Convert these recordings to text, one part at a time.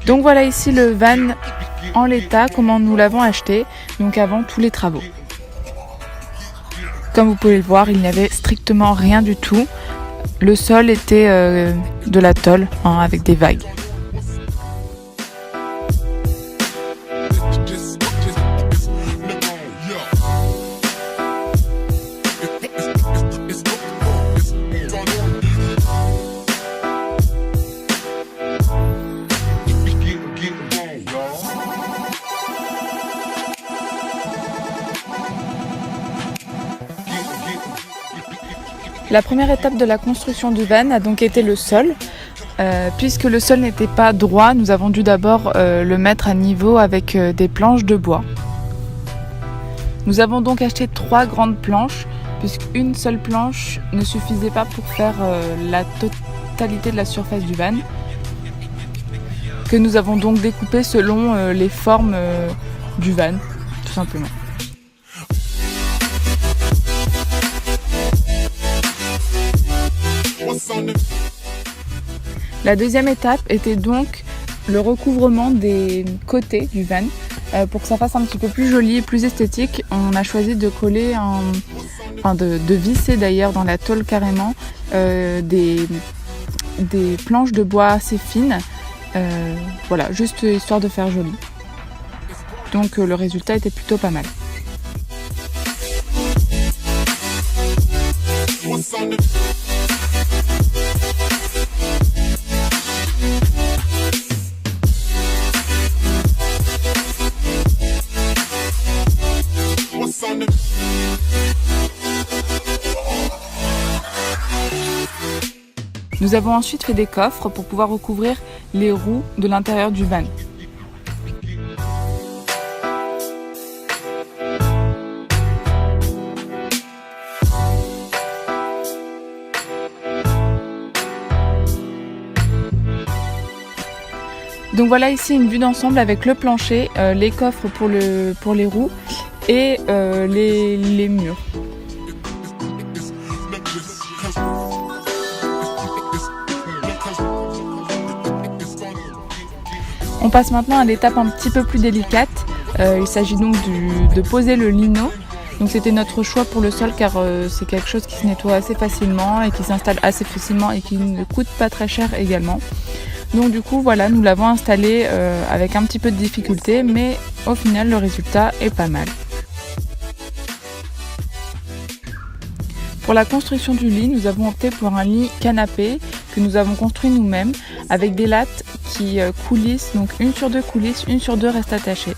Donc voilà ici le van en l'état, comment nous l'avons acheté, donc avant tous les travaux. Comme vous pouvez le voir, il n'y avait strictement rien du tout. Le sol était de la tôle, avec des vagues. La première étape de la construction du van a donc été le sol. Puisque le sol n'était pas droit, nous avons dû d'abord le mettre à niveau avec des planches de bois. Nous avons donc acheté 3 grandes planches, puisqu'une seule planche ne suffisait pas pour faire la totalité de la surface du van, que nous avons donc découpé selon les formes du van, tout simplement. La deuxième étape était donc le recouvrement des côtés du van. Pour que ça fasse un petit peu plus joli et plus esthétique, on a choisi de coller, de visser d'ailleurs dans la tôle carrément des planches de bois assez fines. Voilà, juste histoire de faire joli. Donc le résultat était plutôt pas mal. Nous avons ensuite fait des coffres pour pouvoir recouvrir les roues de l'intérieur du van. Donc voilà ici une vue d'ensemble avec le plancher, les coffres pour les roues et les murs. On passe maintenant à l'étape un petit peu plus délicate. Il s'agit donc de poser le lino. Donc c'était notre choix pour le sol car c'est quelque chose qui se nettoie assez facilement et qui s'installe assez facilement et qui ne coûte pas très cher également. Donc du coup voilà, nous l'avons installé avec un petit peu de difficulté, mais au final le résultat est pas mal. Pour la construction du lit, nous avons opté pour un lit canapé que nous avons construit nous-mêmes avec des lattes qui coulissent, donc une sur deux coulissent, une sur deux reste attachée.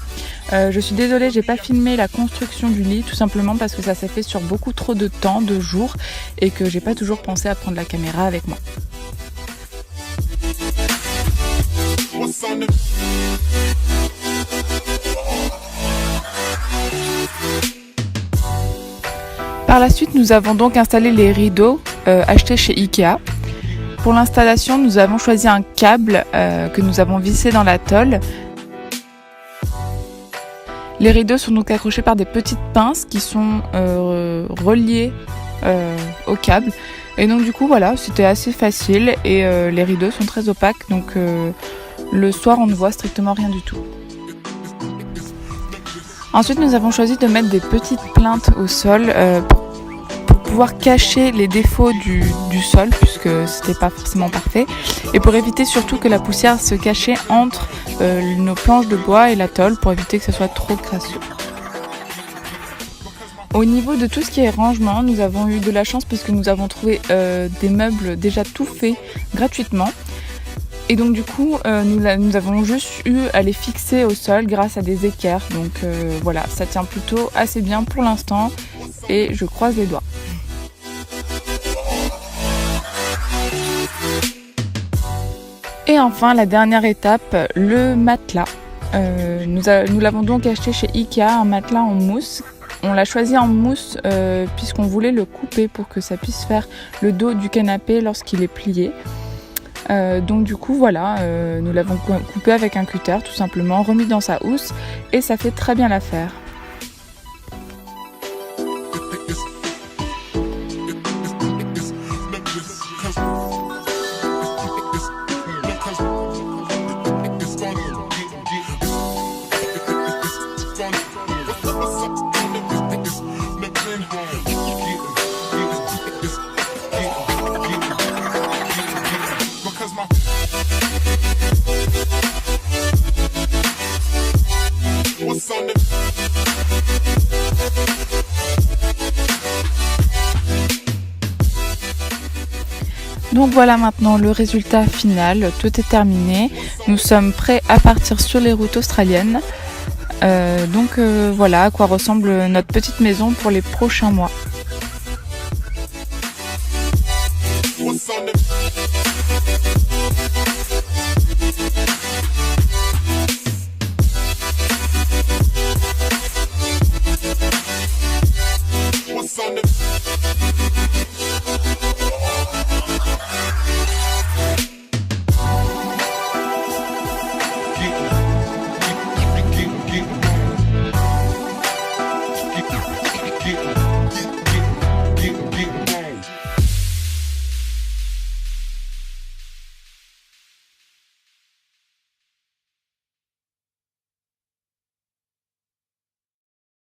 Je suis désolée, j'ai pas filmé la construction du lit tout simplement parce que ça s'est fait sur beaucoup trop de temps, de jours, et que j'ai pas toujours pensé à prendre la caméra avec moi. Par la suite, nous avons donc installé les rideaux achetés chez Ikea. Pour l'installation, nous avons choisi un câble que nous avons vissé dans la tôle. Les rideaux sont donc accrochés par des petites pinces qui sont reliées au câble. Et donc du coup voilà, c'était assez facile et les rideaux sont très opaques, donc le soir on ne voit strictement rien du tout. Ensuite nous avons choisi de mettre des petites plinthes au sol pour pouvoir cacher les défauts du sol, puisque c'était pas forcément parfait, et pour éviter surtout que la poussière se cachait entre nos planches de bois et la tôle, pour éviter que ce soit trop crasseux. Au niveau de tout ce qui est rangement, nous avons eu de la chance parce que nous avons trouvé des meubles déjà tout faits gratuitement. Et donc du coup, nous avons juste eu à les fixer au sol grâce à des équerres. Donc voilà, ça tient plutôt assez bien pour l'instant et je croise les doigts. Et enfin, la dernière étape, le matelas. Nous l'avons donc acheté chez Ikea, un matelas en mousse. On l'a choisi en mousse puisqu'on voulait le couper pour que ça puisse faire le dos du canapé lorsqu'il est plié. Donc du coup voilà, nous l'avons coupé avec un cutter tout simplement, remis dans sa housse et ça fait très bien l'affaire. Donc voilà maintenant le résultat final, tout est terminé. Nous sommes prêts à partir sur les routes australiennes. Voilà à quoi ressemble notre petite maison pour les prochains mois.